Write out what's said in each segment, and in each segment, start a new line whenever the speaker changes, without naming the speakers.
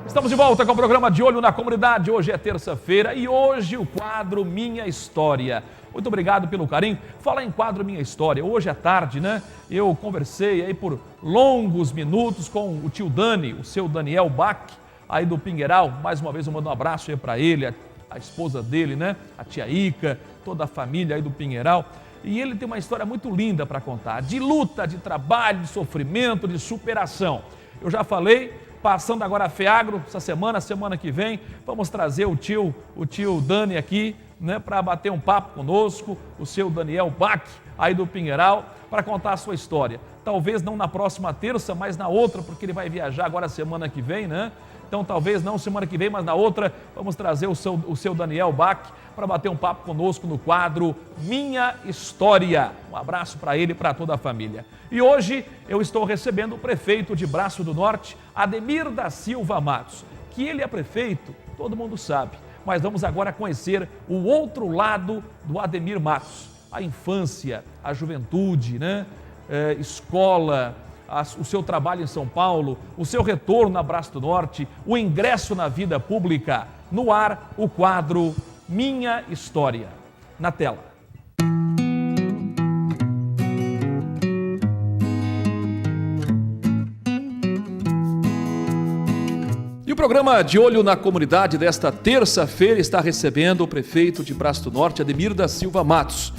Estamos de volta com o programa De Olho na Comunidade. Hoje é terça-feira e hoje o quadro Minha História. Muito obrigado pelo carinho. Fala em quadro Minha História. Hoje à tarde, eu conversei aí por longos minutos com o tio Dani, o seu Daniel Bach, aí do Pinheiral. Mais uma vez eu mando um abraço aí para ele, a esposa dele, a tia Ica, toda a família aí do Pinheiral. E ele tem uma história muito linda para contar, de luta, de trabalho, de sofrimento, de superação. Eu já falei. Passando agora a FEAGRO, essa semana que vem, vamos trazer o tio Dani aqui, para bater um papo conosco, o seu Daniel Bach, aí do Pinheiral, para contar a sua história. Talvez não na próxima terça, mas na outra, porque ele vai viajar agora semana que vem, Então talvez não semana que vem, mas na outra, vamos trazer o seu Daniel Bach para bater um papo conosco no quadro Minha História. Um abraço para ele e para toda a família. E hoje eu estou recebendo o prefeito de Braço do Norte, Ademir da Silva Matos. Que ele é prefeito, todo mundo sabe, mas vamos agora conhecer o outro lado do Ademir Matos. A infância, a juventude, escola, o seu trabalho em São Paulo, o seu retorno na Braço do Norte, o ingresso na vida pública. No ar, o quadro Minha História. Na tela. E o programa De Olho na Comunidade desta terça-feira está recebendo o prefeito de Braço do Norte, Ademir da Silva Matos.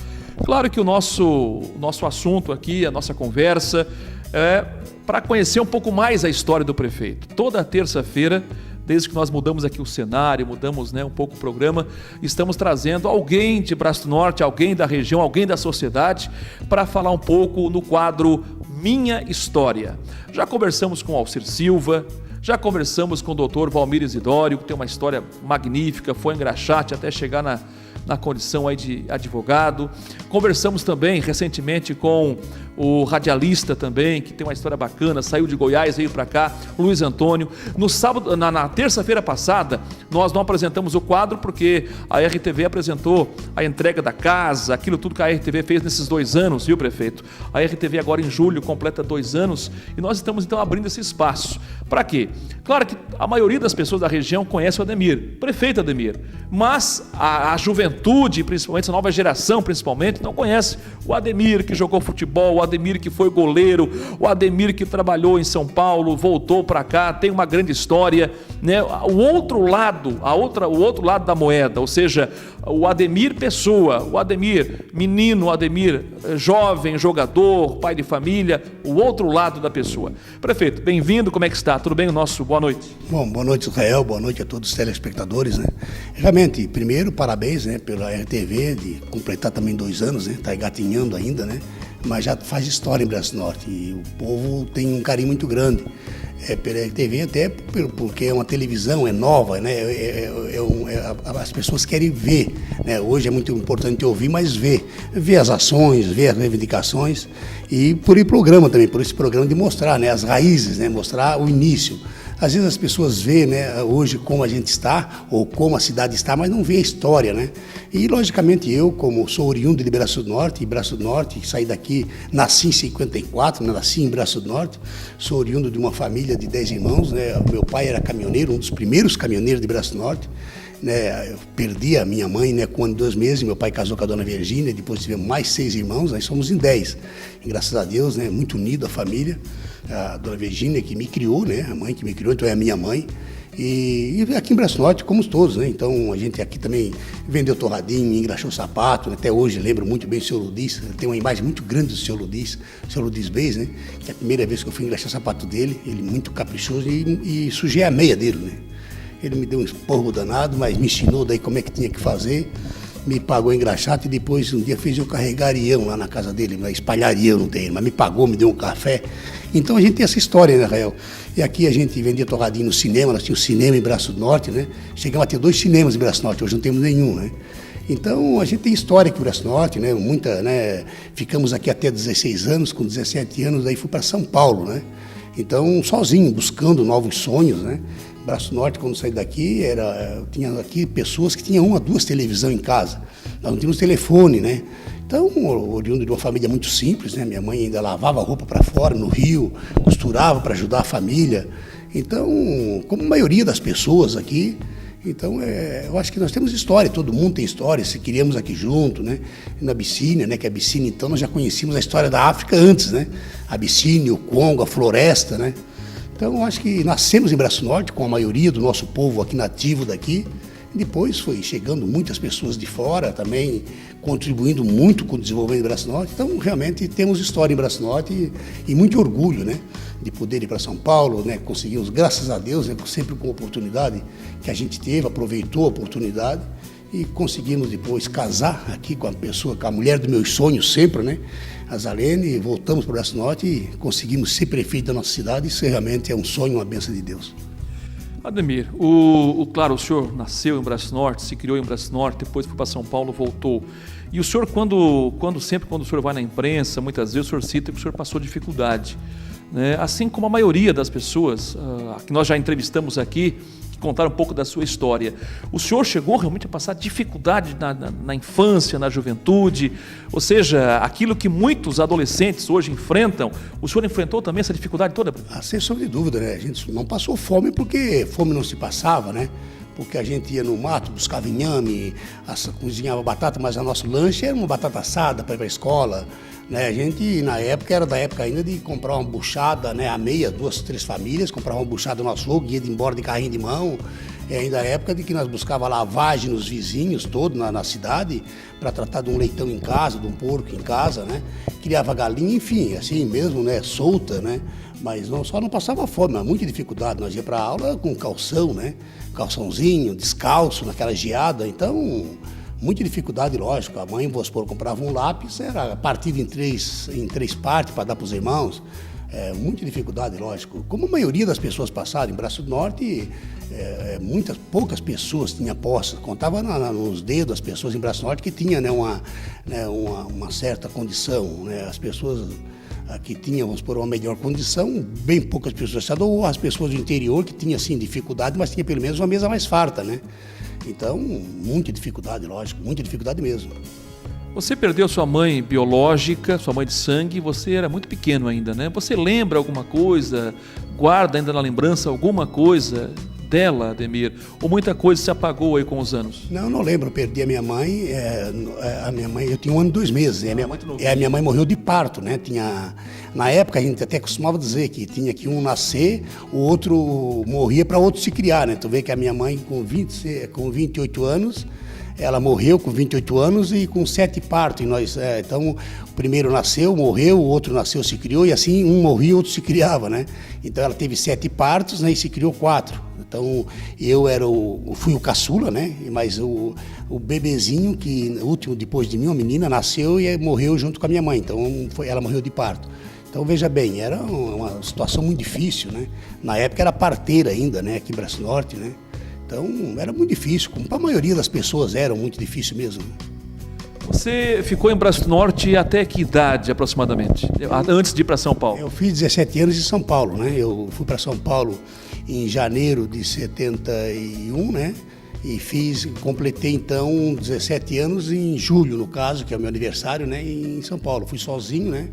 Claro que o nosso assunto aqui, a nossa conversa, é para conhecer um pouco mais a história do prefeito. Toda terça-feira, desde que nós mudamos aqui o cenário, mudamos um pouco o programa, estamos trazendo alguém de Braço do Norte, alguém da região, alguém da sociedade, para falar um pouco no quadro Minha História. Já conversamos com Alcir Silva, já conversamos com o doutor Valmir Isidório, que tem uma história magnífica, foi em Graxate até chegar na condição aí de advogado. Conversamos também recentemente com o radialista também, que tem uma história bacana, saiu de Goiás, veio para cá, Luiz Antônio. No sábado, na terça-feira passada, nós não apresentamos o quadro porque a RTV apresentou a entrega da casa, aquilo tudo que a RTV fez nesses 2 anos, viu, prefeito? A RTV agora em julho completa 2 anos e nós estamos então abrindo esse espaço. Para quê? Claro que a maioria das pessoas da região conhece o Ademir, prefeito Ademir, mas a juventude, principalmente a nova geração, principalmente, não conhece o Ademir que jogou futebol, o Ademir que foi goleiro, o Ademir que trabalhou em São Paulo, voltou para cá, tem uma grande história, O outro lado da moeda, ou seja, o Ademir pessoa, o Ademir menino, o Ademir jovem, jogador, pai de família, o outro lado da pessoa. Prefeito, bem-vindo, como é que está? Tudo bem? Boa noite.
Bom, boa noite, Israel, boa noite a todos os telespectadores, Realmente, primeiro, parabéns, pela RTV, de completar também 2 anos, Está engatinhando ainda, Mas já faz história em Braço do Norte e o povo tem um carinho muito grande pela RTV, até porque é uma televisão, é nova, as pessoas querem ver, Hoje é muito importante ouvir, mas ver as ações, ver as reivindicações e por programa também, por esse programa de mostrar, as raízes, mostrar o início. Às vezes as pessoas veem, hoje como a gente está, ou como a cidade está, mas não vê a história, E, logicamente, eu, como sou oriundo de Braço do Norte, saí daqui, nasci em 54, nasci em Braço do Norte, sou oriundo de uma família de 10 irmãos, Meu pai era caminhoneiro, um dos primeiros caminhoneiros de Braço do Norte, Eu perdi a minha mãe, com 1 ano e 2 meses, meu pai casou com a dona Virgínia, depois tivemos mais 6 irmãos, nós somos em 10. E, graças a Deus, muito unido a família. A dona Virgínia que me criou, a mãe que me criou, então é a minha mãe. E aqui em Braço do Norte, como todos, Então a gente aqui também vendeu torradinho, engraxou sapato, até hoje lembro muito bem do senhor Ludiz, tem uma imagem muito grande do senhor Ludiz Beis, Que é a primeira vez que eu fui engraxar o sapato dele, ele muito caprichoso e sujei a meia dele, Ele me deu um esporro danado, mas me ensinou daí como é que tinha que fazer. Me pagou engraxado e depois um dia fez eu carregar arião lá na casa dele, espalhar arião no terreno, mas me pagou, me deu um café. Então a gente tem essa história, Rael? E aqui a gente vendia torradinho no cinema, nós tínhamos cinema em Braço do Norte, Chegamos a ter 2 cinemas em Braço do Norte, hoje não temos nenhum, Então a gente tem história aqui em Braço do Norte, muita, Ficamos aqui até 16 anos, com 17 anos, daí fui para São Paulo, Então sozinho, buscando novos sonhos, Braço do Norte, quando saí daqui, tinha aqui pessoas que tinham 1 ou 2 televisões em casa. Nós não tínhamos telefone, Então, oriundo de uma família muito simples, Minha mãe ainda lavava roupa para fora, no rio, costurava para ajudar a família. Então, como a maioria das pessoas aqui, então eu acho que nós temos história, todo mundo tem história, se queríamos aqui junto, né? Na Abissínia, né? Que a Abissínia, então, nós já conhecíamos a história da África antes, né? A Abissínia, o Congo, a floresta, né? Então, eu acho que nascemos em Braço Norte, com a maioria do nosso povo aqui nativo daqui. Depois foi chegando muitas pessoas de fora também, contribuindo muito com o desenvolvimento de Braço Norte. Então, realmente, temos história em Braço Norte e muito orgulho, né? De poder ir para São Paulo, né? Conseguimos, graças a Deus, né? Sempre com a oportunidade que a gente teve, aproveitou a oportunidade e conseguimos depois casar aqui com a pessoa, com a mulher dos meus sonhos sempre, né? A Zalene, voltamos para o Braço Norte e conseguimos ser prefeito da nossa cidade. Isso realmente é um sonho, uma bênção de Deus.
Ademir, claro, o senhor nasceu em Braço Norte, se criou em Braço Norte, depois foi para São Paulo, voltou. E o senhor, quando o senhor vai na imprensa, muitas vezes o senhor cita que o senhor passou dificuldade, né? Assim como a maioria das pessoas que nós já entrevistamos aqui, que contaram um pouco da sua história. O senhor chegou realmente a passar dificuldade na infância, na juventude, ou seja, aquilo que muitos adolescentes hoje enfrentam, o senhor enfrentou também essa dificuldade toda?
Sem sombra de dúvida, né? A gente não passou fome porque fome não se passava, né? Porque a gente ia no mato, buscava inhame, cozinhava batata, mas o nosso lanche era uma batata assada para ir para a escola, né? A gente, na época, era da época ainda de comprar uma buchada, né? A meia, 2, 3 famílias, comprava uma buchada no açougue, ia embora de carrinho de mão. É ainda a época de que nós buscava lavagem nos vizinhos todos na cidade para tratar de um leitão em casa, de um porco em casa, né? Criava galinha, enfim, assim mesmo, né? Solta, né? Mas só não passava fome, mas muita dificuldade. Nós ia para a aula com calção, né? Calçãozinho, descalço, naquela geada, então muita dificuldade, lógico. A mãe, vamos supor, comprava um lápis, era partido em três partes para dar para os irmãos. Muita dificuldade, lógico. Como a maioria das pessoas passaram em Braço do Norte, poucas pessoas tinham posse. Contava nos dedos as pessoas em Braço do Norte que tinham, né, uma certa condição, né? As pessoas que tinham, vamos supor, uma melhor condição, bem poucas pessoas, ou as pessoas do interior que tinham, assim, dificuldade, mas tinha pelo menos uma mesa mais farta, né? Então, muita dificuldade, lógico, muita dificuldade mesmo.
Você perdeu sua mãe biológica, sua mãe de sangue, você era muito pequeno ainda, né? Você lembra alguma coisa, guarda ainda na lembrança alguma coisa dela, Ademir? Ou muita coisa se apagou aí com os anos?
Não lembro, eu perdi a minha mãe, eu tinha 1 ano e 2 meses, a minha mãe morreu de parto, né? Na época a gente até costumava dizer que tinha que um nascer, o outro morria para o outro se criar, né? Tu vê que a minha mãe com 28 anos, ela morreu com 28 anos e com 7 partos. Então, o primeiro nasceu, morreu, o outro nasceu, se criou, e assim um morria, o outro se criava, né? Então, ela teve 7 partos, né, e se criou 4. Então, fui o caçula, né? Mas o bebezinho, que o último depois de mim, uma menina, nasceu e morreu junto com a minha mãe. Então, ela morreu de parto. Então, veja bem, era uma situação muito difícil, né? Na época era parteira ainda, né? Aqui em Braço Norte, né? Então, era muito difícil, como para a maioria das pessoas era muito difícil mesmo.
Você ficou em Braço Norte até que idade, aproximadamente, antes de ir para São Paulo?
Eu fiz 17 anos em São Paulo, né? Eu fui para São Paulo em janeiro de 71, né? E completei então 17 anos em julho, no caso, que é o meu aniversário, né? Em São Paulo. Fui sozinho, né?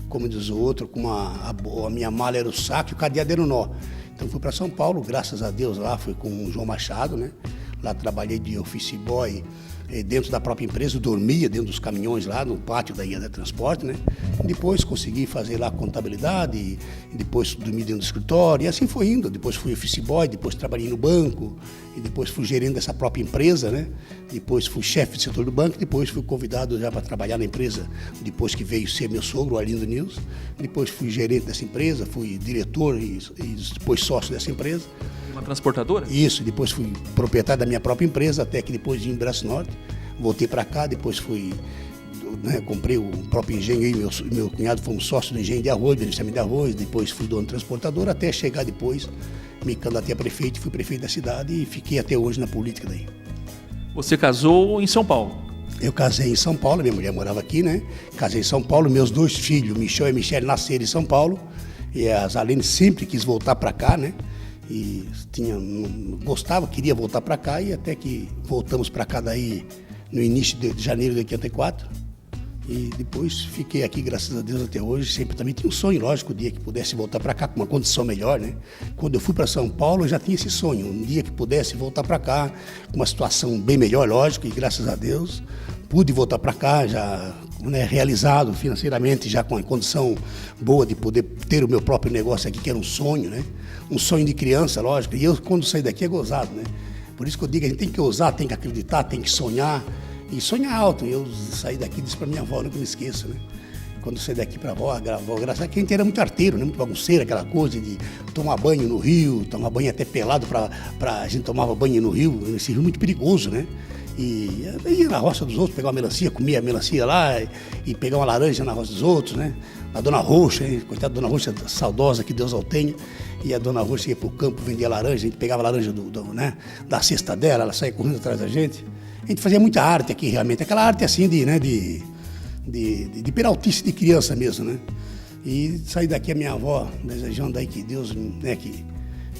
Como diz o outro, a minha mala era o saco e o cadeado era o nó. Então fui para São Paulo, graças a Deus lá, fui com o João Machado, né? Lá trabalhei de office boy dentro da própria empresa, dormia dentro dos caminhões lá no pátio da IAD Transporte, né? Depois consegui fazer lá contabilidade, e depois dormi dentro do escritório, e assim foi indo. Depois fui office boy, depois trabalhei no banco, e depois fui gerente dessa própria empresa, né? Depois fui chefe do setor do banco, depois fui convidado já para trabalhar na empresa, depois que veio ser meu sogro, o Arlindo News. Depois fui gerente dessa empresa, fui diretor e depois sócio dessa empresa.
Uma transportadora?
Isso, depois fui proprietário da minha própria empresa, até que depois de ir em Braço Norte, voltei para cá, depois comprei o próprio engenho, e meu cunhado fomos sócios do engenho de arroz, beneficiamento de arroz, depois fui dono de transportadora, até chegar depois, me candidatei a prefeito, fui prefeito da cidade e fiquei até hoje na política daí.
Você casou em São Paulo?
Eu casei em São Paulo, minha mulher morava aqui, né? Casei em São Paulo, meus 2 filhos, Michel e Michele, nasceram em São Paulo, e a Zalene sempre quis voltar para cá, né? E queria voltar para cá, e até que voltamos para cá daí no início de janeiro de 84. E depois fiquei aqui, graças a Deus, até hoje. Sempre também tinha um sonho, lógico, o dia que pudesse voltar para cá com uma condição melhor, né? Quando eu fui para São Paulo, eu já tinha esse sonho. Um dia que pudesse voltar para cá com uma situação bem melhor, lógico, e graças a Deus pude voltar para cá já, né, realizado financeiramente, já com a condição boa de poder ter o meu próprio negócio aqui, que era um sonho, né? Um sonho de criança, lógico. E eu, quando saí daqui, é gozado, né? Por isso que eu digo, a gente tem que ousar, tem que acreditar, tem que sonhar. E sonhar alto. Eu saí daqui e disse para minha avó, nunca me esqueço, né? Quando eu saí daqui para a avó, graças a que a gente era muito arteiro, né? Muito bagunceiro, aquela coisa de tomar banho no rio, tomar banho até pelado, a gente tomava banho no rio, esse rio muito perigoso, né? E ia na roça dos outros, pegar uma melancia, comia a melancia lá e pegar uma laranja na roça dos outros, né? A Dona Roxa, hein? Coitada da Dona Roxa, saudosa, que Deus a tenha. E a Dona Roxa ia para o campo, vendia laranja, a gente pegava a laranja né? Da cesta dela, ela saía correndo atrás da gente. A gente fazia muita arte aqui, realmente. Aquela arte assim de peraltice de criança mesmo, né? E saí daqui a minha avó, desejando aí que Deus, né, que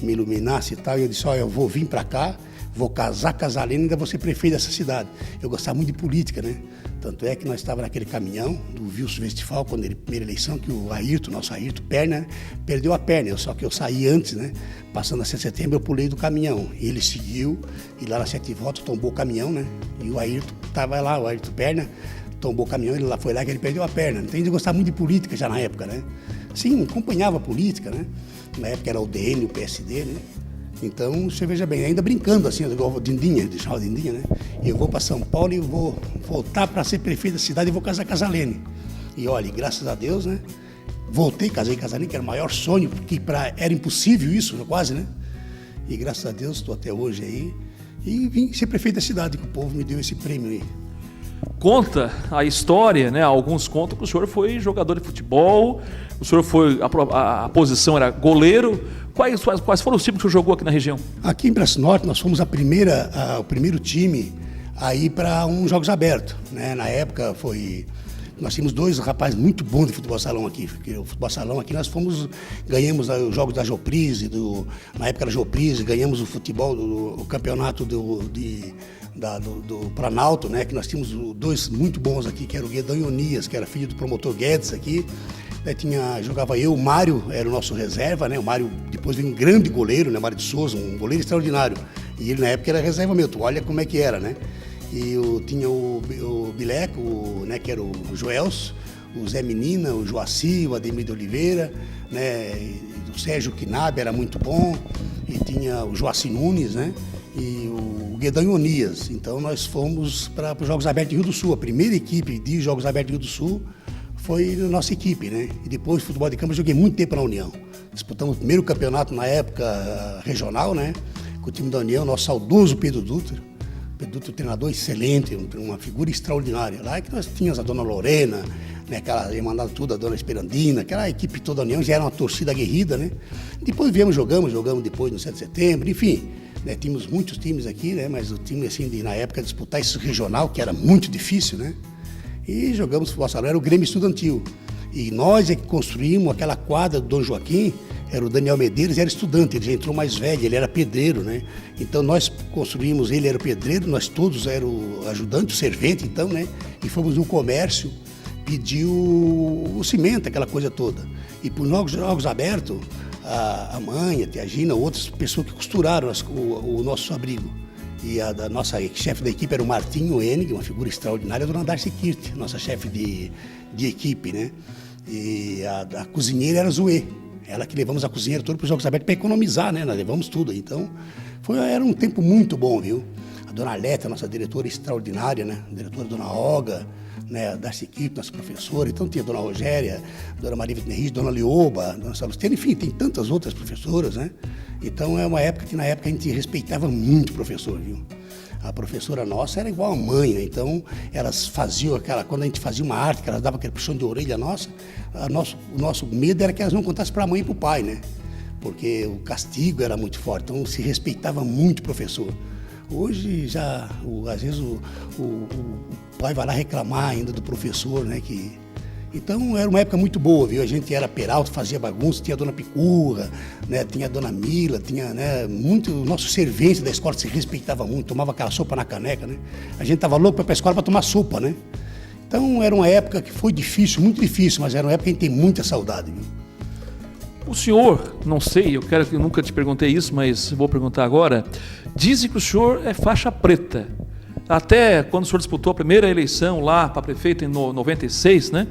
me iluminasse e tal. E eu disse, olha, eu vou vir para cá, vou casar com a Zalene e ainda vou ser prefeito dessa cidade. Eu gostava muito de política, né? Tanto é que nós estávamos naquele caminhão do Wilson Westphal, quando ele, primeira eleição, que o Ayrton, nosso Ayrton Perna, perdeu a perna. Só que eu saí antes, né? Passando a 7 de setembro, eu pulei do caminhão. E ele seguiu, e lá nas 7 voltas tombou o caminhão, né? E o Ayrton estava lá, o Ayrton Perna, tombou o caminhão, ele lá foi lá que ele perdeu a perna. Então eu gostava muito de política já na época, né? Sim, acompanhava a política, né? Na época era o DN, o PSD, né? Então, você veja bem, ainda brincando assim, igual Dindinha, deixava Dindinha, né? Eu vou para São Paulo e vou voltar para ser prefeito da cidade e vou casar com a Zalene. E olha, graças a Deus, né? Voltei, casei com a Zalene, que era o maior sonho, porque era impossível isso, quase, né? E graças a Deus estou até hoje aí. E vim ser prefeito da cidade, que o povo me deu esse prêmio aí.
Conta a história, né? Alguns contam que o senhor foi jogador de futebol, o senhor foi, a posição era goleiro. Quais foram os times que o senhor jogou aqui na região?
Aqui em Braço Norte nós fomos o primeiro time a ir para uns Jogos Abertos, né? Na época nós tínhamos 2 rapazes muito bons de futebol salão aqui, porque o futebol salão aqui ganhamos os jogos da Joprise, na época da Joprise, ganhamos o futebol, o campeonato do Planalto, né? Que nós tínhamos 2 muito bons aqui, que era o Guedão e Onias, que era filho do promotor Guedes aqui. Jogava eu, o Mário era o nosso reserva, né? O Mário depois veio um grande goleiro, né? Mário de Souza, um goleiro extraordinário. E ele na época era reserva meu, tu olha como é que era, né? E tinha o Bileco, né? Que era o Joelso, o Zé Menina, o Joaci, o Ademir de Oliveira, né? E o Sérgio Quinabe era muito bom. E tinha o Joaci Nunes, né? E o Guedão e Onias. Então nós fomos para os Jogos Abertos de Rio do Sul. A primeira equipe de Jogos Abertos de Rio do Sul foi a nossa equipe, né? E depois, futebol de campo, eu joguei muito tempo na União. Disputamos o primeiro campeonato na época regional, né? Com o time da União, nosso saudoso Pedro Dutra. Pedro Dutra, treinador excelente, uma figura extraordinária. Lá é que nós tínhamos a dona Lorena, né? Aquela mandado tudo, a dona Esperandina, aquela equipe toda da União, já era uma torcida aguerrida, né? Depois jogamos depois no 7 de setembro, enfim. Né? Tínhamos muitos times aqui, né? Mas o time, assim, na época, disputar esse regional, que era muito difícil, né? E jogamos futebol salão, era o Grêmio Estudantil. E nós é que construímos aquela quadra do Dom Joaquim, era o Daniel Medeiros, era estudante, ele já entrou mais velho, ele era pedreiro, né? Então nós construímos, ele era o pedreiro, nós todos éramos o ajudante, o servente, então, né? E fomos no comércio, pediu o cimento, aquela coisa toda. E por Jogos Abertos, a mãe, a tia Gina, outras pessoas que costuraram o nosso abrigo. E a nossa chefe da equipe era o Martinho Enig, uma figura extraordinária, a dona Darcy Kirt, nossa chefe de equipe, né? E a cozinheira era a Zoe, ela que levamos a cozinheira toda para os Jogos Abertos para economizar, né? Nós levamos tudo, então era um tempo muito bom, viu? A dona Leta, nossa diretora extraordinária, né? A diretora dona Olga, né? A Darcy Kirt, nossa professora, então tinha a dona Rogéria, a dona Maria Vitnerich, dona Lioba, a dona Salustiana, enfim, tem tantas outras professoras, né? Então é uma época que na época a gente respeitava muito o professor, viu? A professora nossa era igual a mãe, né? Então elas faziam quando a gente fazia uma arte, que elas davam aquele puxão de orelha nossa, o nosso medo era que elas não contassem para a mãe e para o pai, né? Porque o castigo era muito forte, então se respeitava muito o professor. Hoje já, às vezes o pai vai lá reclamar ainda do professor, né? Então era uma época muito boa, viu? A gente era peralta, fazia bagunça, tinha a dona Picurra, né? Tinha a dona Mila, tinha, né? Muito, o nosso servente da escola se respeitava muito, tomava aquela sopa na caneca, né? A gente tava louco para ir pra escola para tomar sopa, né? Então era uma época que foi difícil, muito difícil, mas era uma época que a gente tem muita saudade, viu?
O senhor, não sei, eu nunca te perguntei isso, mas vou perguntar agora. Dizem que o senhor é faixa preta. Até quando o senhor disputou a primeira eleição lá para prefeito em 96, né?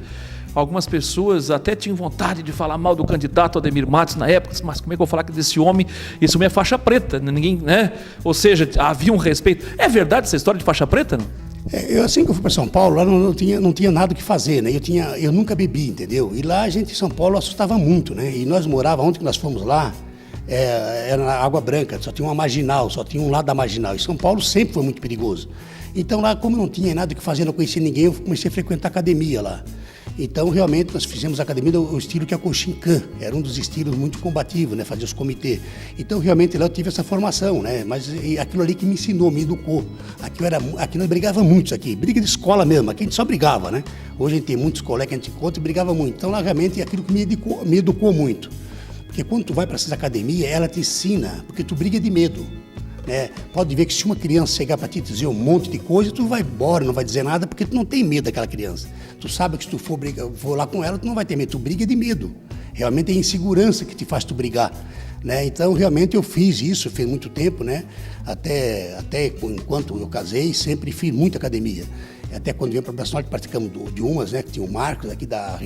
Algumas pessoas até tinham vontade de falar mal do candidato Ademir Matos na época, mas como é que eu vou falar que desse homem? Esse homem é faixa preta, ninguém, né? Ou seja, havia um respeito. É verdade essa história de faixa preta, não?
Eu, assim que eu fui para São Paulo, lá não tinha nada o que fazer, né? Eu nunca bebi, entendeu? E lá a gente em São Paulo assustava muito, né? E nós morávamos, onde que nós fomos lá, era na Água Branca, só tinha uma marginal, só tinha um lado da marginal. E São Paulo sempre foi muito perigoso. Então lá, como não tinha nada o que fazer, não conhecia ninguém, eu comecei a frequentar a academia lá. Então, realmente, nós fizemos a academia o estilo que é o Koshinkan, era um dos estilos muito combativos, né, fazer os comitês. Então, realmente, lá eu tive essa formação, né, mas aquilo ali que me ensinou, me educou. Aqui nós brigava muito, isso aqui, briga de escola mesmo, aqui a gente só brigava, né. Hoje a gente tem muitos colegas que a gente encontra e brigava muito. Então, lá, realmente, aquilo que me educou muito. Porque quando tu vai para essas academias, ela te ensina, porque tu briga de medo. Pode ver que se uma criança chegar para ti e dizer um monte de coisa, tu vai embora, não vai dizer nada, porque tu não tem medo daquela criança. Tu sabe que se tu for lá com ela, tu não vai ter medo, tu briga de medo. Realmente é a insegurança que te faz tu brigar. Então, realmente eu fiz isso, fiz muito tempo, até enquanto eu casei, sempre fiz muita academia. Até quando vim para o Braço Norte, participamos de umas, que tinha o Marcos aqui da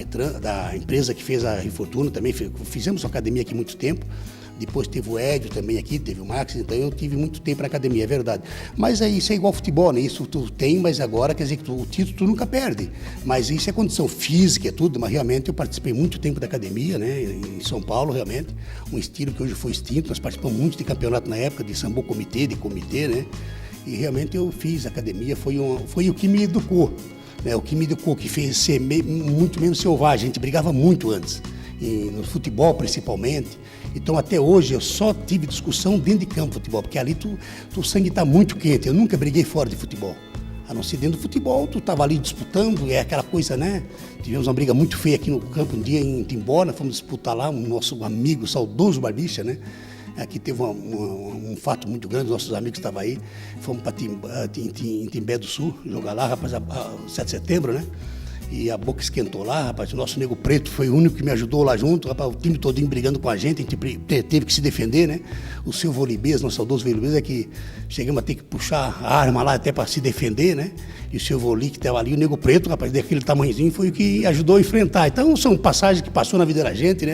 empresa que fez a Refortuna, também fizemos uma academia aqui muito tempo. Depois teve o Edio também aqui, teve o Max, então eu tive muito tempo na academia, é verdade. Mas isso é igual ao futebol, né? Isso tu tem, mas agora quer dizer que o título tu nunca perde. Mas isso é condição física, é tudo, mas realmente eu participei muito tempo da academia, em São Paulo, realmente. Um estilo que hoje foi extinto, nós participamos muito de campeonato na época, de sambo comitê, E realmente eu fiz academia, foi o que me educou, O que me educou, que fez ser muito menos selvagem, a gente brigava muito antes. No futebol principalmente. Então até hoje eu só tive discussão dentro de campo de futebol, porque ali o sangue está muito quente, eu nunca briguei fora de futebol. A não ser dentro do futebol, tu estava ali disputando, é aquela coisa, Tivemos uma briga muito feia aqui no campo um dia em Timbó, fomos disputar lá, um nosso amigo, saudoso Barbicha, Aqui teve um fato muito grande, nossos amigos estavam aí, fomos para Timbé do Sul, jogar lá, rapaz, 7 de setembro, E a boca esquentou lá, rapaz. O nosso Nego Preto foi o único que me ajudou lá junto, rapaz. O time todinho brigando com a gente teve que se defender, O seu Volibês, nosso saudoso Volibês, é que chegamos a ter que puxar a arma lá até para se defender, E o seu Voli que estava ali, o Nego Preto, rapaz, daquele tamanhozinho, foi o que ajudou a enfrentar. Então são passagens que passou na vida da gente,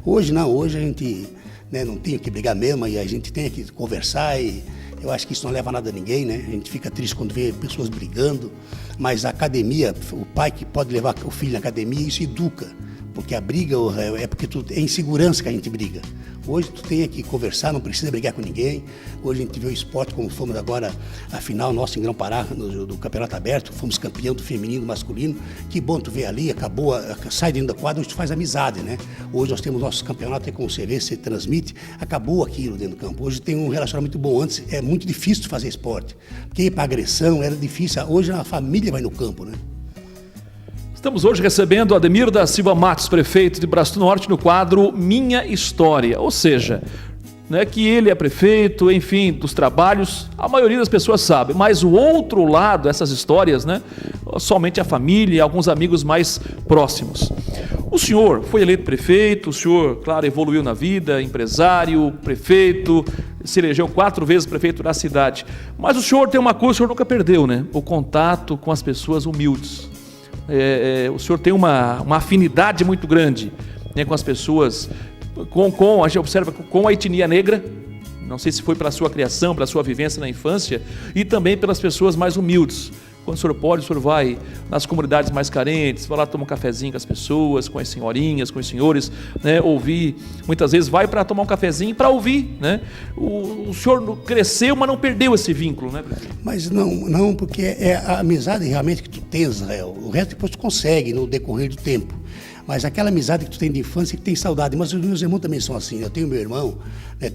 Hoje não, hoje a gente não tem que brigar mesmo, e a gente tem que conversar e eu acho que isso não leva a nada a ninguém, A gente fica triste quando vê pessoas brigando, mas a academia, o pai que pode levar o filho na academia, isso educa, porque a briga é porque é insegurança que a gente briga. Hoje tu tem que conversar, não precisa brigar com ninguém. Hoje a gente vê o esporte, como fomos agora, a final nossa em Grão-Pará, do Campeonato Aberto, fomos campeão do feminino e masculino. Que bom tu vê ali, acabou, sai dentro da quadra, hoje tu faz amizade, Hoje nós temos nosso campeonato, como você vê, você transmite, acabou aquilo dentro do campo. Hoje tem um relacionamento bom, antes é muito difícil de fazer esporte, porque ir para agressão era difícil, hoje a família vai no campo,
Estamos hoje recebendo Ademir da Silva Matos, prefeito de Braço do Norte, no quadro Minha História. Ou seja, não é que ele é prefeito, enfim, dos trabalhos, a maioria das pessoas sabe, mas o outro lado, essas histórias, somente a família e alguns amigos mais próximos. O senhor foi eleito prefeito, o senhor, claro, evoluiu na vida, empresário, prefeito, se elegeu 4 vezes prefeito da cidade. Mas o senhor tem uma coisa, o senhor nunca perdeu, O contato com as pessoas humildes. O senhor tem uma afinidade muito grande com as pessoas, a gente observa com a etnia negra, não sei se foi pela sua criação, pela sua vivência na infância, e também pelas pessoas mais humildes. Quando o senhor pode, o senhor vai nas comunidades mais carentes, vai lá tomar um cafezinho com as pessoas, com as senhorinhas, com os senhores, ouvir. Muitas vezes vai para tomar um cafezinho para ouvir, O senhor cresceu, mas não perdeu esse vínculo, prefeito?
Mas não, porque é a amizade realmente que tu tens, Israel. O resto depois tu consegue no decorrer do tempo. Mas aquela amizade que tu tem de infância, que tem saudade. Mas os meus irmãos também são assim. Eu tenho meu irmão,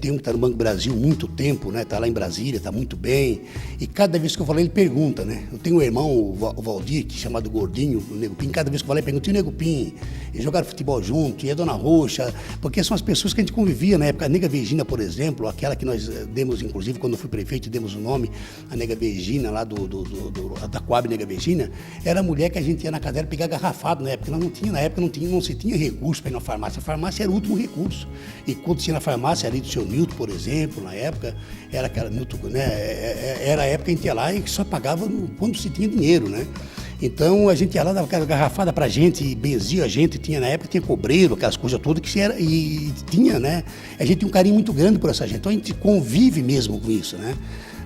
tem um que está no Banco do Brasil há muito tempo, está lá em Brasília, está muito bem. E cada vez que eu falo, ele pergunta, Eu tenho um irmão, o Valdir, que é chamado Gordinho, o Nego Pim. Cada vez que eu falo, ele pergunta, e o Nego Pim? e jogaram futebol junto, e a Dona Roxa, porque são as pessoas que a gente convivia na época. A Nega Virgínia, por exemplo, aquela que nós demos, inclusive, quando eu fui prefeito, demos o nome, a Nega Virgínia, lá da Coab Nega Virgínia, era a mulher que a gente ia na casa dela pegar garrafado na época. Não se tinha recurso para ir na farmácia. A farmácia era o último recurso. E quando tinha na farmácia ali do seu Nilton, por exemplo, na época, era aquela Nilton, né? Era a época que a gente ia lá e só pagava quando se tinha dinheiro, né? Então a gente ia lá, dava aquela garrafada pra gente, benzia a gente, na época tinha cobreiro, aquelas coisas todas que era, e tinha, né? A gente tem um carinho muito grande por essa gente, então a gente convive mesmo com isso, né?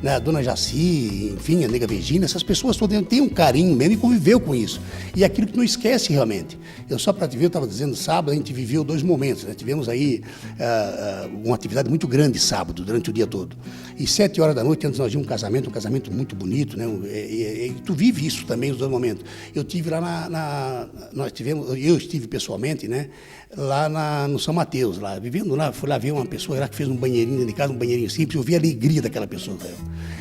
A Dona Jaci, enfim, a Nega Virgínia, essas pessoas todas têm um carinho mesmo e conviveu com isso. E aquilo que não esquece realmente. Eu só para te ver, eu estava dizendo, sábado a gente viveu 2 momentos, né? Tivemos aí uma atividade muito grande sábado, durante o dia todo. E 7 horas da noite, antes nós tínhamos um casamento muito bonito, né? E tu vive isso também nos 2 momentos. Eu tive lá eu estive pessoalmente, né? Lá no São Mateus, lá, vivendo lá, fui lá ver uma pessoa lá que fez um banheirinho dentro de casa, um banheirinho simples, eu vi a alegria daquela pessoa, cara.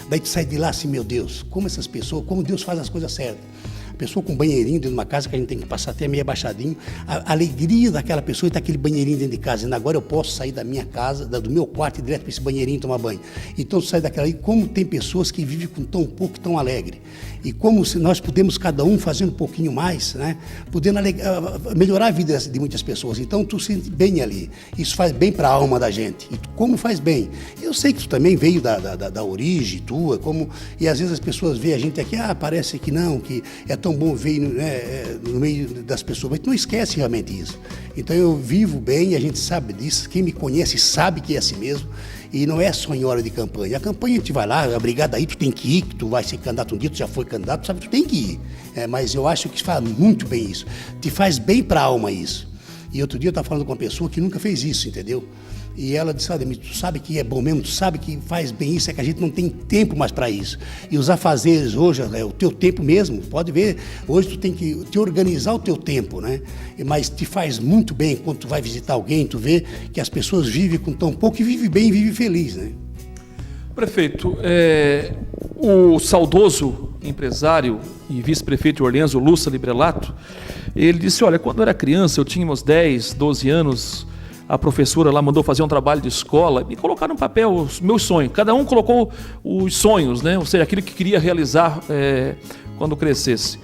Daí tu sai de lá assim, meu Deus, como Deus faz as coisas certas. A pessoa com um banheirinho dentro de uma casa que a gente tem que passar até meio abaixadinho, a alegria daquela pessoa está aquele banheirinho dentro de casa, dizendo, agora eu posso sair da minha casa, do meu quarto e direto para esse banheirinho tomar banho. Então tu sai daquela aí, como tem pessoas que vivem com tão pouco, tão alegre. E como se nós podemos, cada um, fazendo um pouquinho mais, né, podendo melhorar a vida de muitas pessoas. Então tu sente bem ali. Isso faz bem para a alma da gente. E como faz bem? Eu sei que tu também veio da origem tua, e às vezes as pessoas veem a gente aqui, parece que não, que é tão bom ver, né, no meio das pessoas, mas tu não esquece realmente isso. Então eu vivo bem, a gente sabe disso, quem me conhece sabe que é assim mesmo, e não é só em hora de campanha. A campanha a gente vai lá, a brigada aí, tu tem que ir, que tu vai ser candidato um dia, tu já foi candidato, tu sabe, tu tem que ir. Mas eu acho que faz muito bem isso, te faz bem para a alma isso. E outro dia eu estava falando com uma pessoa que nunca fez isso, entendeu? E ela disse, tu sabe que é bom mesmo, tu sabe que faz bem isso, é que a gente não tem tempo mais para isso. E os afazeres hoje, é o teu tempo mesmo, pode ver, hoje tu tem que te organizar o teu tempo, né? Mas te faz muito bem quando tu vai visitar alguém, tu vê que as pessoas vivem com tão pouco e vivem bem e vivem feliz, né?
Prefeito, o saudoso empresário e vice-prefeito de Orleans, o Lúcio Librelato, ele disse, olha, quando eu era criança, eu tinha uns 10, 12 anos, a professora lá mandou fazer um trabalho de escola e colocaram no papel os meus sonhos. Cada um colocou os sonhos, né? Ou seja, aquilo que queria realizar quando crescesse.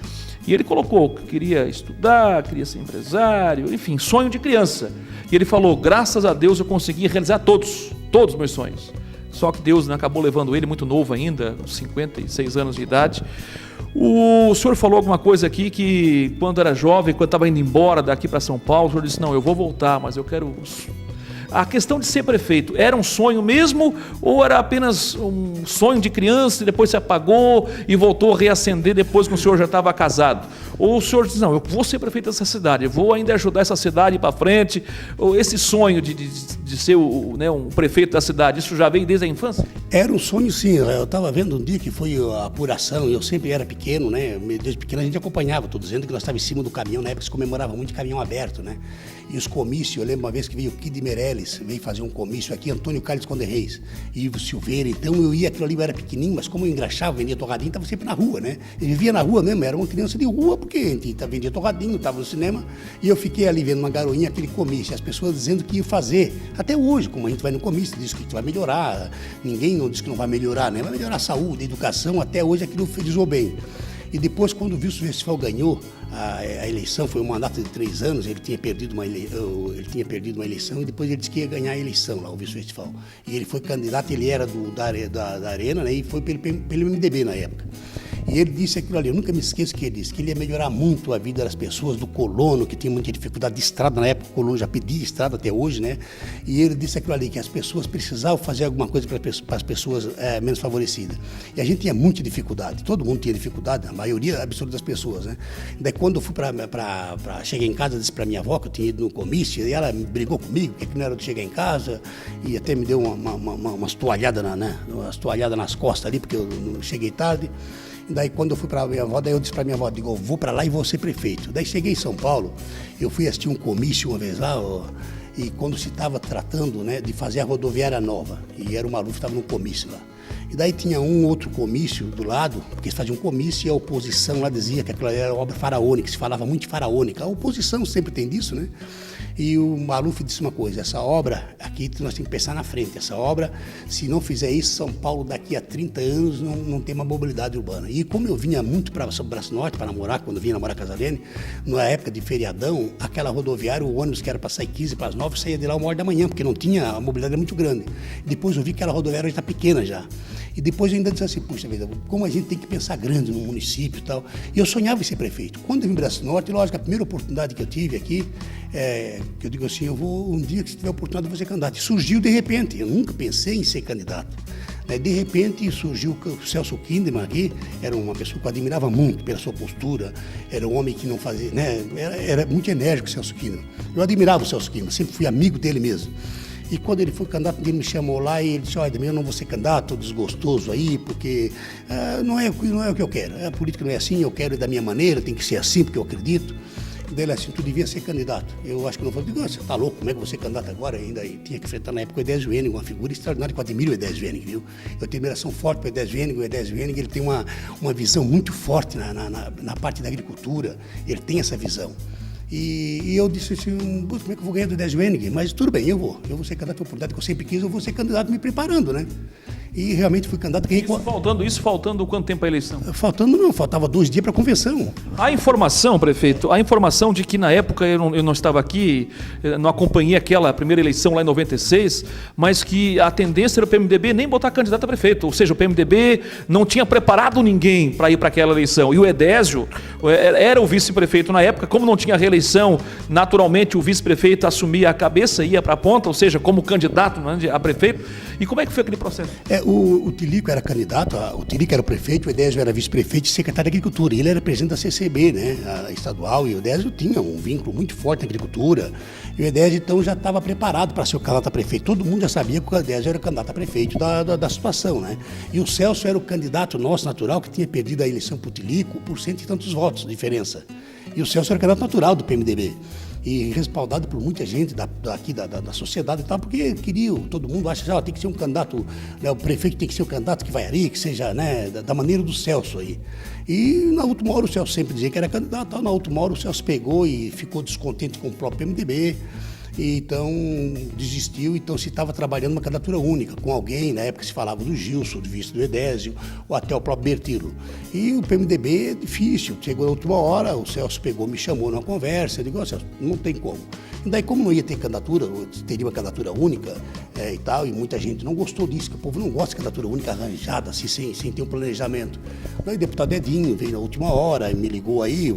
E ele colocou que queria estudar, queria ser empresário, enfim, sonho de criança. E ele falou, graças a Deus eu consegui realizar todos os meus sonhos. Só que Deus acabou levando ele, muito novo ainda, 56 anos de idade. O senhor falou alguma coisa aqui que quando era jovem, quando estava indo embora daqui para São Paulo, o senhor disse, não, eu vou voltar, mas eu quero... A questão de ser prefeito, era um sonho mesmo ou era apenas um sonho de criança e depois se apagou e voltou a reacender depois que o senhor já estava casado? Ou o senhor diz, não, eu vou ser prefeito dessa cidade, eu vou ainda ajudar essa cidade para frente, ou esse sonho de ser um prefeito da cidade, isso já veio desde a infância?
Era um sonho sim, eu estava vendo um dia que foi a apuração, eu sempre era pequeno, né? Desde pequeno a gente acompanhava, estou dizendo que nós estávamos em cima do caminhão, na época se comemorava muito caminhão aberto, né? E os comícios, eu lembro uma vez que veio o Kid Meirelles, veio fazer um comício aqui, Antônio Carlos Conde Reis, e Ivo Silveira, então eu ia, aquilo ali, eu era pequenininho, mas como eu engraxava, vendia torradinho, estava sempre na rua, né? Eu vivia na rua mesmo, era uma criança de rua, porque a gente vendia torradinho, estava no cinema, e eu fiquei ali vendo uma garoinha, aquele comício, as pessoas dizendo que ia fazer, até hoje, como a gente vai no comício, diz que vai melhorar, ninguém não diz que não vai melhorar, né? Vai melhorar a saúde, a educação, até hoje aquilo frisou bem. E depois, quando o Wilson Westphal ganhou a eleição, foi um mandato de 3 anos, ele tinha perdido uma eleição e depois ele disse que ia ganhar a eleição lá, o Wilson Westphal. E ele foi candidato, ele era da Arena, né, e foi pelo MDB na época. E ele disse aquilo ali, eu nunca me esqueço que ele disse, que ele ia melhorar muito a vida das pessoas, do colono, que tinha muita dificuldade de estrada, na época o colono já pedia estrada até hoje, né? E ele disse aquilo ali, que as pessoas precisavam fazer alguma coisa para as pessoas menos favorecidas. E a gente tinha muita dificuldade, todo mundo tinha dificuldade, a maioria absoluta das pessoas, né? Daí quando eu fui cheguei em casa, disse para minha avó que eu tinha ido no comício, e ela brigou comigo, que não era de chegar em casa, e até me deu umas toalhadas nas costas ali, porque eu cheguei tarde. Daí quando eu fui para minha avó, daí eu disse para minha avó, digo, eu vou para lá e vou ser prefeito. Daí cheguei em São Paulo, eu fui assistir um comício uma vez lá, e quando se estava tratando, né, de fazer a rodoviária nova, e era o Maluf que estava no comício lá. E daí tinha um outro comício do lado, porque eles faziam um comício e a oposição lá dizia que aquela era obra faraônica, se falava muito de faraônica. A oposição sempre tem disso, né? E o Maluf disse uma coisa: essa obra aqui nós temos que pensar na frente. Essa obra, se não fizer isso, São Paulo daqui a 30 anos não tem uma mobilidade urbana. E como eu vinha muito para o Braço Norte para namorar, quando eu vinha namorar com a Casalene, na época de feriadão, aquela rodoviária, o ônibus que era para sair 15 para as 9, saía de lá 1h da manhã, porque não tinha, a mobilidade era muito grande. Depois eu vi que aquela rodoviária está pequena já. E depois eu ainda disse assim: puxa vida, como a gente tem que pensar grande no município e tal. E eu sonhava em ser prefeito. Quando eu vim para Braço Norte, lógico, a primeira oportunidade que eu tive aqui, que eu digo assim, eu vou, um dia que tiver a oportunidade, eu vou ser candidato. E surgiu de repente, eu nunca pensei em ser candidato. De repente surgiu o Celso Kinderman aqui, era uma pessoa que eu admirava muito pela sua postura, era um homem que não fazia, né? Era muito enérgico o Celso Kinderman. Eu admirava o Celso Kinderman, sempre fui amigo dele mesmo. E quando ele foi candidato, ele me chamou lá e ele disse: olha, eu não vou ser candidato, desgostoso aí, porque não é o que eu quero. A política não é assim, eu quero da minha maneira, tem que ser assim, porque eu acredito. Daí ele assim: tu devia ser candidato. Eu acho que não vou. Digo: você tá louco, como é que eu vou ser candidato agora? Ainda tinha que enfrentar na época o Edésio Henning, uma figura extraordinária, que eu admiro o Edésio Henning, viu? Eu tenho admiração forte para o Edésio Henning. O Edésio Henning, ele tem uma visão muito forte na parte da agricultura, ele tem essa visão. E eu disse assim: como é que eu vou ganhar do Edésio Henning? Mas tudo bem, eu vou ser candidato à oportunidade que eu sempre quis, eu vou ser candidato me preparando, né? E realmente fui candidato.
Faltando quanto tempo a eleição?
Faltava 2 dias para a convenção.
A informação, prefeito, de que na época eu não estava aqui, não acompanhei aquela primeira eleição lá em 96, mas que a tendência era o PMDB nem botar candidato a prefeito, ou seja, o PMDB não tinha preparado ninguém para ir para aquela eleição. E o Edésio era o vice-prefeito na época, como não tinha reeleição, naturalmente o vice-prefeito assumia a cabeça, ia para a ponta, ou seja, como candidato a prefeito. E como é que foi aquele processo?
O Tilico era candidato, o Tilico era o prefeito, o Edésio era vice-prefeito e secretário de Agricultura. Ele era presidente da CCB, né, a estadual, e o Edésio tinha um vínculo muito forte na agricultura. E o Edésio, então, já estava preparado para ser o candidato a prefeito. Todo mundo já sabia que o Edésio era o candidato a prefeito da situação, né? E o Celso era o candidato nosso natural que tinha perdido a eleição para o Tilico por 100 e tantos votos de diferença. E o Celso era o candidato natural do PMDB. E respaldado por muita gente daqui da sociedade e tal, porque todo mundo acha que tem que ser um candidato, né, o prefeito tem que ser um candidato que vai ali, que seja, né, da maneira do Celso aí. E na última hora o Celso sempre dizia que era candidato, na última hora o Celso pegou e ficou descontente com o próprio PMDB. E então desistiu, então se estava trabalhando uma candidatura única, com alguém, na época se falava do Gilson, do vice do Edésio, ou até o próprio Bertilo. E o PMDB é difícil, chegou na última hora, o Celso pegou, me chamou numa conversa, eu digo: Celso, não tem como. E daí, como não ia ter candidatura, teria uma candidatura única e tal, e muita gente não gostou disso, que o povo não gosta de candidatura única arranjada, assim, sem ter um planejamento. Daí o deputado Edinho veio na última hora, me ligou aí,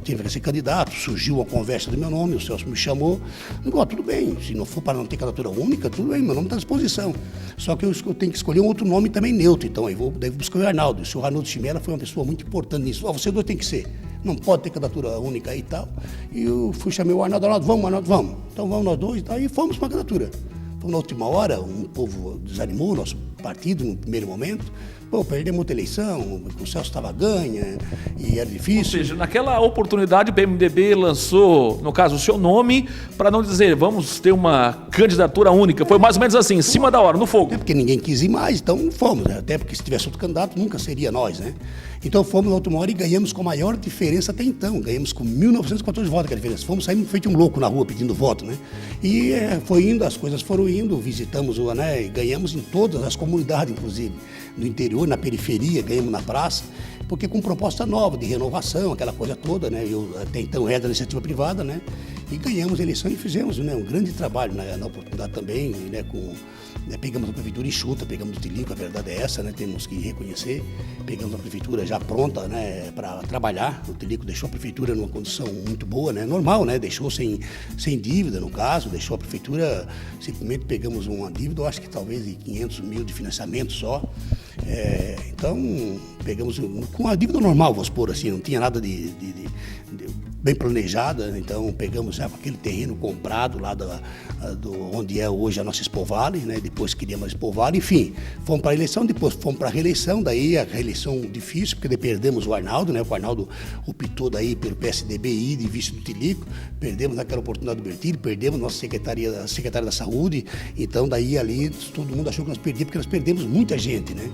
teve que ser candidato, surgiu uma conversa do meu nome, o Celso me chamou, eu digo: tudo bem, se não for para não ter candidatura única, tudo bem, meu nome está à disposição. Só que eu tenho que escolher um outro nome também neutro, então aí daí vou buscar o Arnaldo. O senhor Arnaldo Chimera foi uma pessoa muito importante nisso. Você dois tem que ser, não pode ter candidatura única aí e tal. E eu chamei o Arnaldo: vamos, Arnaldo, vamos. Então vamos nós dois, aí fomos para a candidatura. Então, na última hora, um povo desanimou o nosso partido no primeiro momento. Perdemos outra eleição, o Celso estava ganha e era difícil.
Ou seja, naquela oportunidade o PMDB lançou, no caso, o seu nome, para não dizer vamos ter uma candidatura única. Foi mais ou menos assim, em cima da hora, no fogo.
Porque ninguém quis ir mais, então fomos, né? Até porque se tivesse outro candidato, nunca seria nós, né? Então fomos na última hora e ganhamos com a maior diferença até então. Ganhamos com 1.914 votos, que é a diferença. Fomos saindo feito um louco na rua pedindo voto, né? E foi indo, as coisas foram indo, visitamos né? E ganhamos em todas as comunidades, inclusive, no interior, na periferia, ganhamos na praça, porque com proposta nova, de renovação, aquela coisa toda, né? Eu até então era da iniciativa privada, né? E ganhamos a eleição e fizemos, né, um grande trabalho na oportunidade também, né? Pegamos a prefeitura enxuta, pegamos o Tilico, a verdade é essa, né? Temos que reconhecer. Pegamos a prefeitura já pronta, né, para trabalhar. O Tilico deixou a prefeitura numa condição muito boa, né? Normal, né? Deixou sem dívida, no caso, deixou a prefeitura, simplesmente pegamos uma dívida, eu acho que talvez de 500 mil de financiamento só. Então, pegamos com a dívida normal, vamos supor assim, não tinha nada bem planejada, então pegamos já aquele terreno comprado lá onde é hoje a nossa Expo Vale, né? Depois queríamos a Expo Vale, enfim, fomos para a eleição, depois fomos para a reeleição, daí a reeleição difícil, porque daí perdemos o Arnaldo, né? O Arnaldo optou daí pelo PSDB de vice do Tilico, perdemos naquela oportunidade do Bertilho, perdemos nossa secretária da Saúde, então daí ali todo mundo achou que nós perdíamos, porque nós perdemos muita gente, né?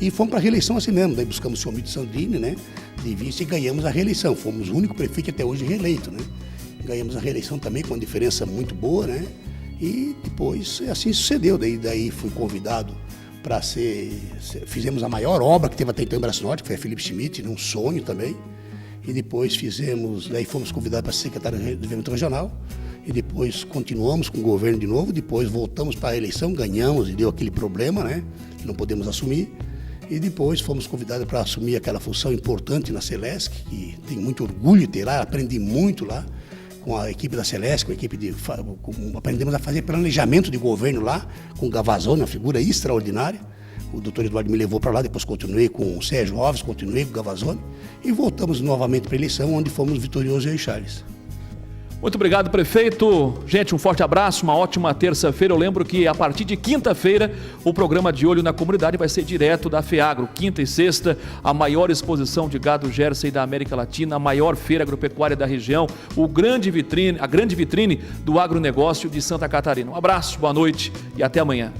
E fomos para a reeleição assim mesmo, daí buscamos o senhor Milton Sandrini, né, de vice, e ganhamos a reeleição. Fomos o único prefeito até hoje reeleito, né? Ganhamos a reeleição também com uma diferença muito boa, né? E depois assim sucedeu. Daí fui convidado para fizemos a maior obra que teve até então em Braço Norte, que foi a Felipe Schmidt, um sonho também. E depois daí fomos convidados para ser secretário de Desenvolvimento Regional. E depois continuamos com o governo de novo, depois voltamos para a eleição, ganhamos e deu aquele problema, né? Que não podemos assumir. E depois fomos convidados para assumir aquela função importante na Celesc, que tenho muito orgulho de ter lá, aprendi muito lá com a equipe da Celesc, aprendemos a fazer planejamento de governo lá, com o Gavazzoni, uma figura extraordinária. O doutor Eduardo me levou para lá, depois continuei com o Sérgio Alves, continuei com o Gavazzoni, e voltamos novamente para a eleição, onde fomos vitoriosos eu e Charles.
Muito obrigado, prefeito. Gente, um forte abraço, uma ótima terça-feira. Eu lembro que a partir de quinta-feira o programa De Olho na Comunidade vai ser direto da FEAGRO. Quinta e sexta, a maior exposição de gado Jersey da América Latina, a maior feira agropecuária da região, a grande vitrine do agronegócio de Santa Catarina. Um abraço, boa noite e até amanhã.